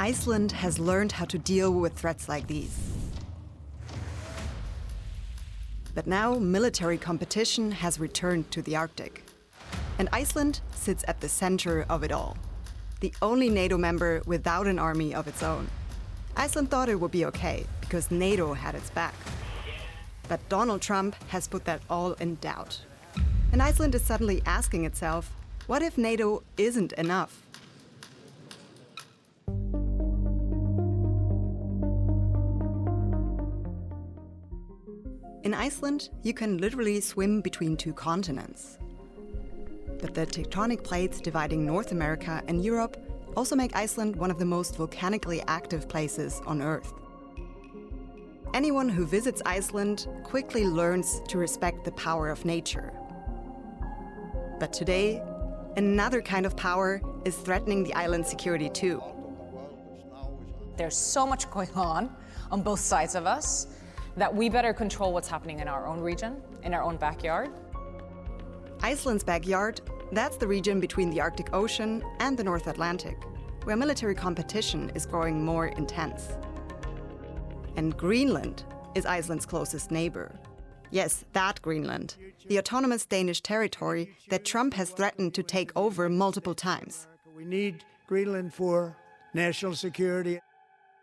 Iceland has learned how to deal with threats like these. But now military competition has returned to the Arctic. And Iceland sits at the center of it all. The only NATO member without an army of its own. Iceland thought it would be okay, because NATO had its back. But Donald Trump has put that all in doubt. And Iceland is suddenly asking itself, what if NATO isn't enough? In Iceland, you can literally swim between two continents. But the tectonic plates dividing North America and Europe also make Iceland one of the most volcanically active places on Earth. Anyone who visits Iceland quickly learns to respect the power of nature. But today, another kind of power is threatening the island's security too. There's so much going on both sides of us that we better control what's happening in our own region, in our own backyard. Iceland's backyard, that's the region between the Arctic Ocean and the North Atlantic, where military competition is growing more intense. And Greenland is Iceland's closest neighbor. Yes, that Greenland, the autonomous Danish territory that Trump has threatened to take over multiple times. We need Greenland for national security.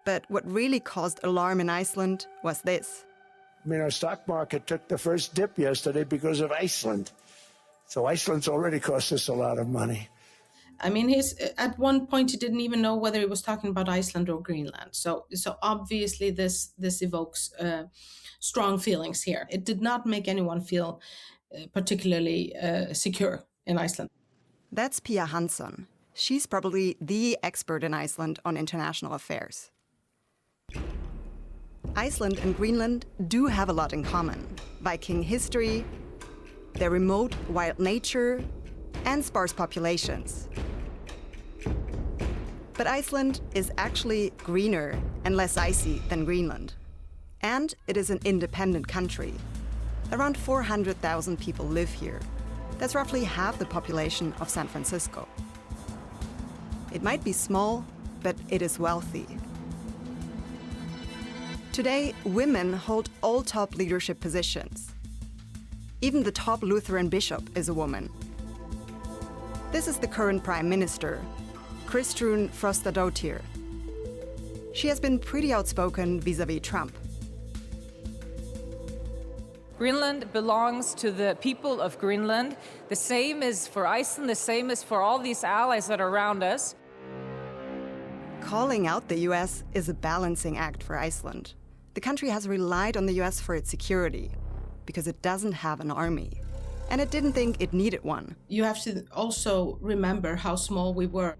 But what really caused alarm in Iceland was this. I mean, our stock market took the first dip yesterday because of Iceland. So Iceland's already cost us a lot of money. I mean, at one point, he didn't even know whether he was talking about Iceland or Greenland. So obviously, this evokes strong feelings here. It did not make anyone feel particularly secure in Iceland. That's Pia Hansson. She's probably the expert in Iceland on international affairs. Iceland and Greenland do have a lot in common. Viking history, their remote, wild nature, and sparse populations. But Iceland is actually greener and less icy than Greenland. And it is an independent country. Around 400,000 people live here. That's roughly half the population of San Francisco. It might be small, but it is wealthy. Today, women hold all top leadership positions. Even the top Lutheran bishop is a woman. This is the current prime minister, Kristrún Frostadóttir. She has been pretty outspoken vis-à-vis Trump. Greenland belongs to the people of Greenland. The same is for Iceland, the same is for all these allies that are around us. Calling out the US is a balancing act for Iceland. The country has relied on the US for its security because it doesn't have an army. And it didn't think it needed one. You have to also remember how small we were.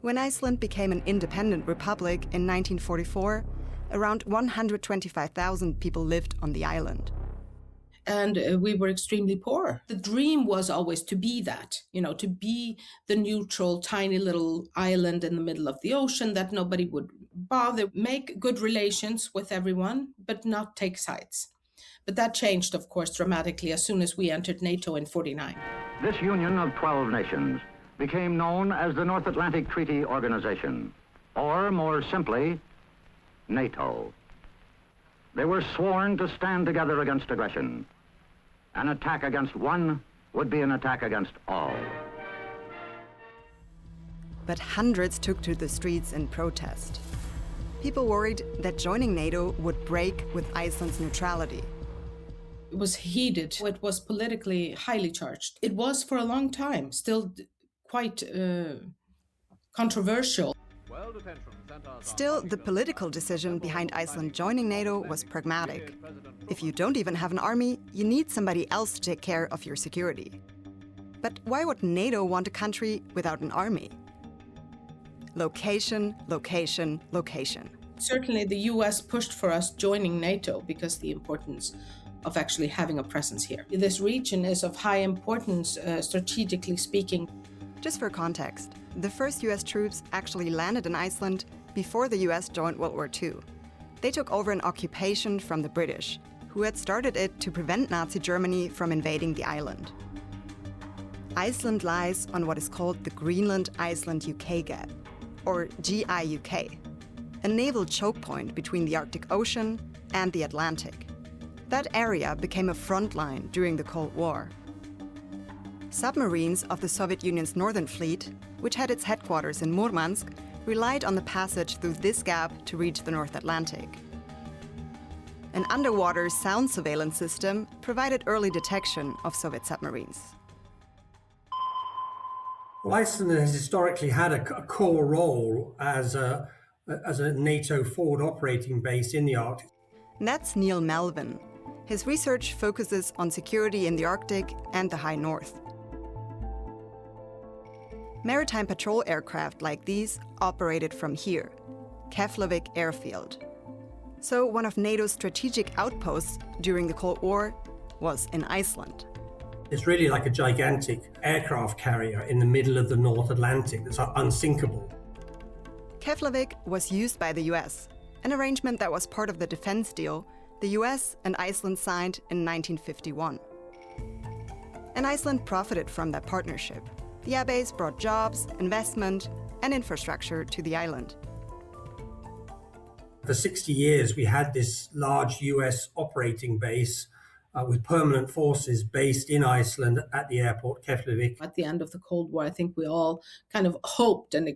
When Iceland became an independent republic in 1944, around 125,000 people lived on the island. And we were extremely poor. The dream was always to be that, to be the neutral, tiny little island in the middle of the ocean that nobody would bother, make good relations with everyone, but not take sides. But that changed, of course, dramatically as soon as we entered NATO in '49. This union of 12 nations became known as the North Atlantic Treaty Organization, or more simply, NATO. They were sworn to stand together against aggression. An attack against one would be an attack against all. But hundreds took to the streets in protest. People worried that joining NATO would break with Iceland's neutrality. It was heated. It was politically highly charged. It was for a long time still quite controversial. Still, the political decision behind Iceland joining NATO was pragmatic. If you don't even have an army, you need somebody else to take care of your security. But why would NATO want a country without an army? Location, location, location. Certainly the US pushed for us joining NATO because the importance of actually having a presence here. This region is of high importance, strategically speaking. Just for context, the first US troops actually landed in Iceland before the US joined World War II. They took over an occupation from the British, who had started it to prevent Nazi Germany from invading the island. Iceland lies on what is called the Greenland-Iceland-UK gap. or GIUK, a naval choke point between the Arctic Ocean and the Atlantic. That area became a front line during the Cold War. Submarines of the Soviet Union's Northern Fleet, which had its headquarters in Murmansk, relied on the passage through this gap to reach the North Atlantic. An underwater sound surveillance system provided early detection of Soviet submarines. Well, Iceland has historically had a core role as a NATO forward operating base in the Arctic. And that's Neil Melvin. His research focuses on security in the Arctic and the High North. Maritime patrol aircraft like these operated from here, Keflavík airfield. So one of NATO's strategic outposts during the Cold War was in Iceland. It's really like a gigantic aircraft carrier in the middle of the North Atlantic that's unsinkable. Keflavík was used by the US, an arrangement that was part of the defense deal the US and Iceland signed in 1951. And Iceland profited from that partnership. The airbase brought jobs, investment, and infrastructure to the island. For 60 years, we had this large US operating base with permanent forces based in Iceland at the airport, Keflavík. At the end of the Cold War, I think we all kind of hoped and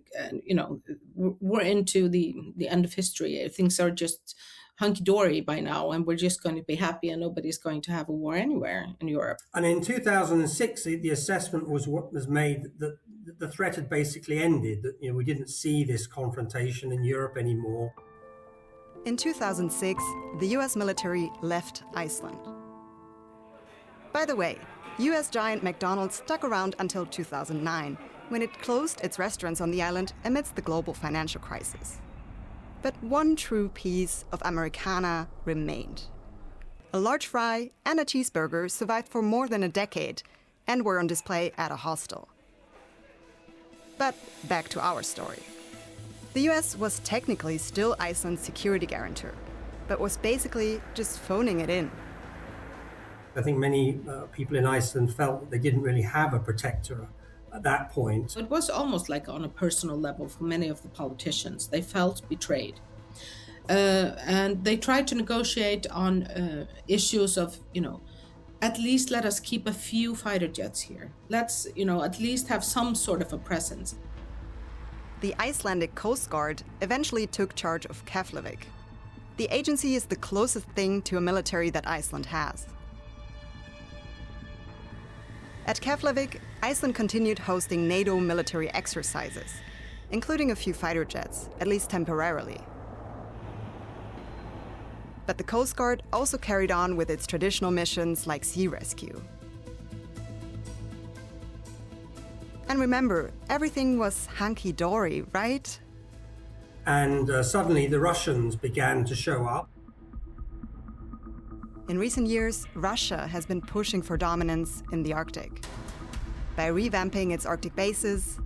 we're into the end of history. Things are just hunky-dory by now, and we're just going to be happy and nobody's going to have a war anywhere in Europe. And in 2006, the assessment was made that the threat had basically ended, that we didn't see this confrontation in Europe anymore. In 2006, the US military left Iceland. By the way, US giant McDonald's stuck around until 2009, when it closed its restaurants on the island amidst the global financial crisis. But one true piece of Americana remained. A large fry and a cheeseburger survived for more than a decade and were on display at a hostel. But back to our story. The US was technically still Iceland's security guarantor, but was basically just phoning it in. I think many people in Iceland felt that they didn't really have a protector at that point. It was almost like on a personal level for many of the politicians. They felt betrayed. And they tried to negotiate on issues of, at least let us keep a few fighter jets here. Let's, at least have some sort of a presence. The Icelandic Coast Guard eventually took charge of Keflavík. The agency is the closest thing to a military that Iceland has. At Keflavík, Iceland continued hosting NATO military exercises, including a few fighter jets, at least temporarily. But the Coast Guard also carried on with its traditional missions like sea rescue. And remember, everything was hunky-dory, right? And suddenly the Russians began to show up. In recent years, Russia has been pushing for dominance in the Arctic by revamping its Arctic bases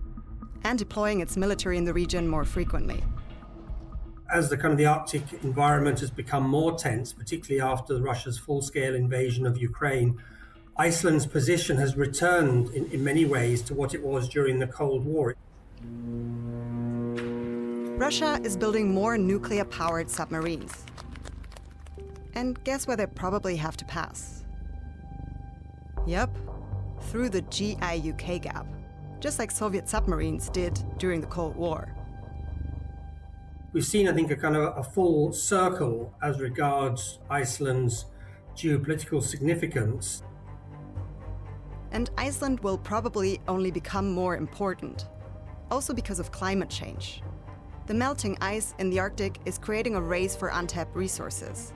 and deploying its military in the region more frequently. As the Arctic environment has become more tense, particularly after Russia's full-scale invasion of Ukraine, Iceland's position has returned in many ways to what it was during the Cold War. Russia is building more nuclear-powered submarines. And guess where they probably have to pass? Yep, through the GIUK gap, just like Soviet submarines did during the Cold War. We've seen, I think, a full circle as regards Iceland's geopolitical significance. And Iceland will probably only become more important, also because of climate change. The melting ice in the Arctic is creating a race for untapped resources.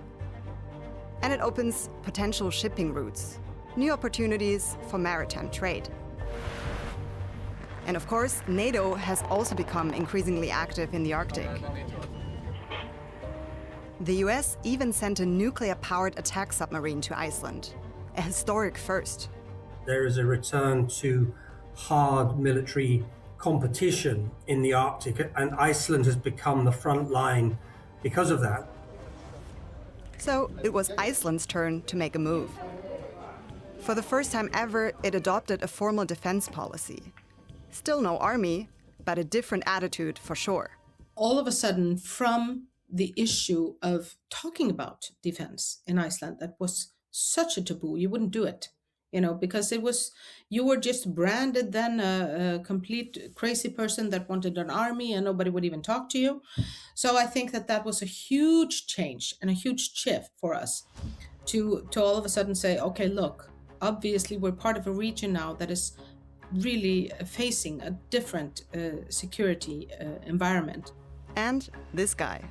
And it opens potential shipping routes, new opportunities for maritime trade. And of course, NATO has also become increasingly active in the Arctic. The US even sent a nuclear-powered attack submarine to Iceland, a historic first. There is a return to hard military competition in the Arctic, and Iceland has become the front line because of that. So it was Iceland's turn to make a move. For the first time ever, it adopted a formal defense policy. Still no army, but a different attitude for sure. All of a sudden, from the issue of talking about defense in Iceland, that was such a taboo, you wouldn't do it, because you were just branded then a complete crazy person that wanted an army and nobody would even talk to you. So I think that was a huge change and a huge shift for us to all of a sudden say, okay, look, obviously we're part of a region now that is really facing a different security environment. And this guy.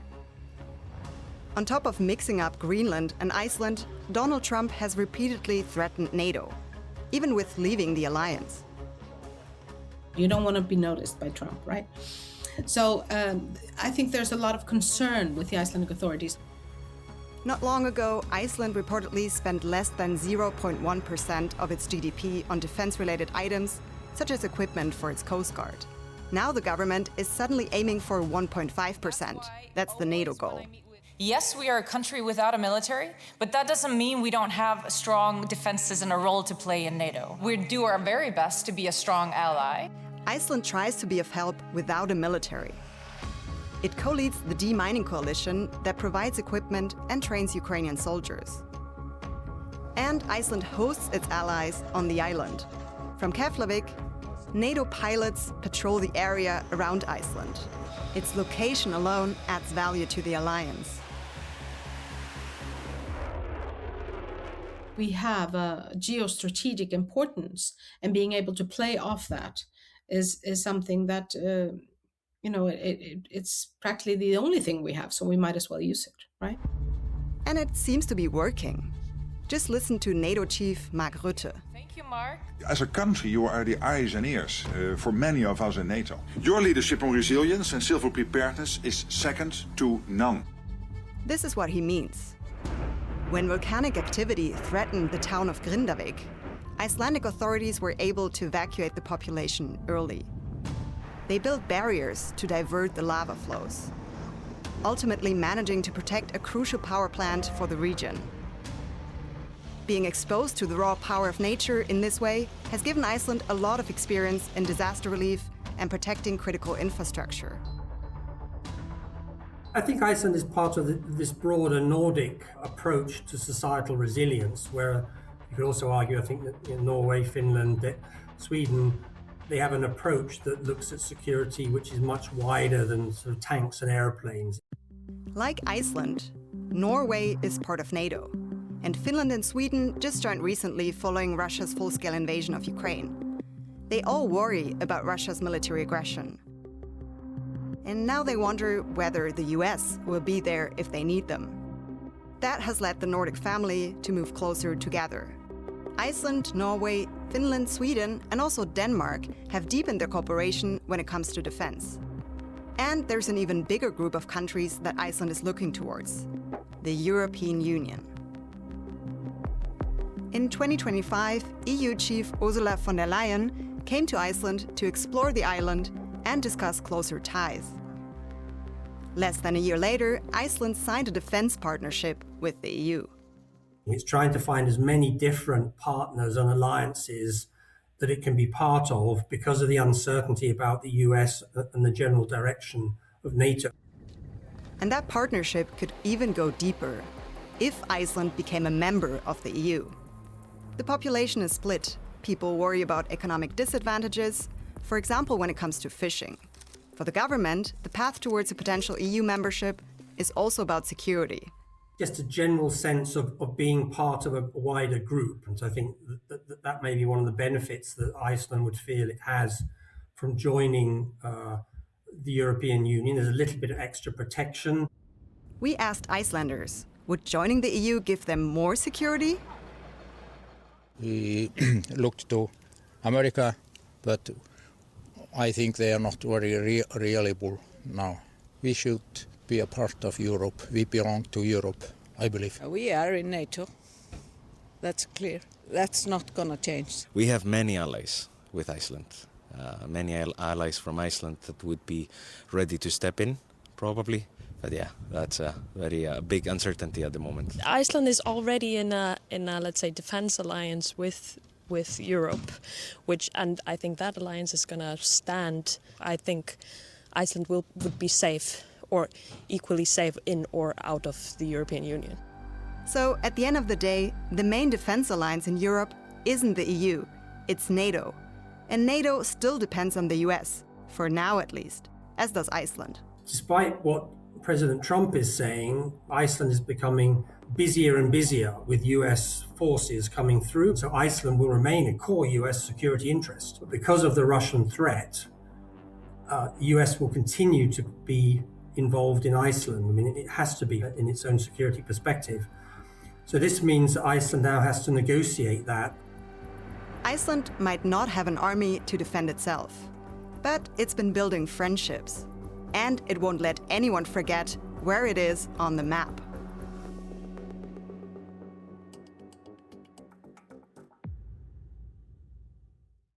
On top of mixing up Greenland and Iceland, Donald Trump has repeatedly threatened NATO, even with leaving the alliance. You don't want to be noticed by Trump, right? So I think there's a lot of concern with the Icelandic authorities. Not long ago, Iceland reportedly spent less than 0.1% of its GDP on defense-related items, such as equipment for its Coast Guard. Now the government is suddenly aiming for 1.5%. That's the NATO goal. Yes, we are a country without a military, but that doesn't mean we don't have strong defenses and a role to play in NATO. We do our very best to be a strong ally. Iceland tries to be of help without a military. It co-leads the demining coalition that provides equipment and trains Ukrainian soldiers. And Iceland hosts its allies on the island. From Keflavík, NATO pilots patrol the area around Iceland. Its location alone adds value to the alliance. We have a geostrategic importance, and being able to play off that is something that, it's practically the only thing we have, so we might as well use it, right? And it seems to be working. Just listen to NATO chief Mark Rutte. Thank you, Mark. As a country, you are the eyes and ears for many of us in NATO. Your leadership on resilience and civil preparedness is second to none. This is what he means. When volcanic activity threatened the town of Keflavík, Icelandic authorities were able to evacuate the population early. They built barriers to divert the lava flows, ultimately managing to protect a crucial power plant for the region. Being exposed to the raw power of nature in this way has given Iceland a lot of experience in disaster relief and protecting critical infrastructure. I think Iceland is part of this broader Nordic approach to societal resilience, where you could also argue, I think, that in Norway, Finland, Sweden, they have an approach that looks at security which is much wider than sort of tanks and airplanes. Like Iceland, Norway is part of NATO, and Finland and Sweden just joined recently following Russia's full-scale invasion of Ukraine. They all worry about Russia's military aggression. And now they wonder whether the US will be there if they need them. That has led the Nordic family to move closer together. Iceland, Norway, Finland, Sweden, and also Denmark have deepened their cooperation when it comes to defense. And there's an even bigger group of countries that Iceland is looking towards: the European Union. In 2025, EU Chief Ursula von der Leyen came to Iceland to explore the island and discuss closer ties. Less than a year later, Iceland signed a defense partnership with the EU. It's trying to find as many different partners and alliances that it can be part of because of the uncertainty about the US and the general direction of NATO. And that partnership could even go deeper if Iceland became a member of the EU. The population is split. People worry about economic disadvantages, for example, when it comes to fishing. For the government, the path towards a potential EU membership is also about security. Just a general sense of being part of a wider group. And so I think that may be one of the benefits that Iceland would feel it has from joining the European Union. There's a little bit of extra protection. We asked Icelanders, would joining the EU give them more security? We looked to America, but I think they are not very reliable now. We should be a part of Europe. We belong to Europe, I believe. We are in NATO. That's clear. That's not going to change. We have many allies with Iceland. Many allies from Iceland that would be ready to step in, probably. But yeah, that's a very big uncertainty at the moment. Iceland is already in a let's say defense alliance with with Europe, and I think that alliance is going to stand. I think Iceland would be safe or equally safe in or out of the European Union. So at the end of the day, the main defense alliance in Europe isn't the EU, it's NATO. And NATO still depends on the US, for now at least, as does Iceland. Despite what President Trump is saying, Iceland is becoming busier and busier with US forces coming through. So Iceland will remain a core US security interest. But because of the Russian threat, the US will continue to be involved in Iceland. I mean, it has to be in its own security perspective. So this means that Iceland now has to negotiate that. Iceland might not have an army to defend itself, but it's been building friendships. And it won't let anyone forget where it is on the map.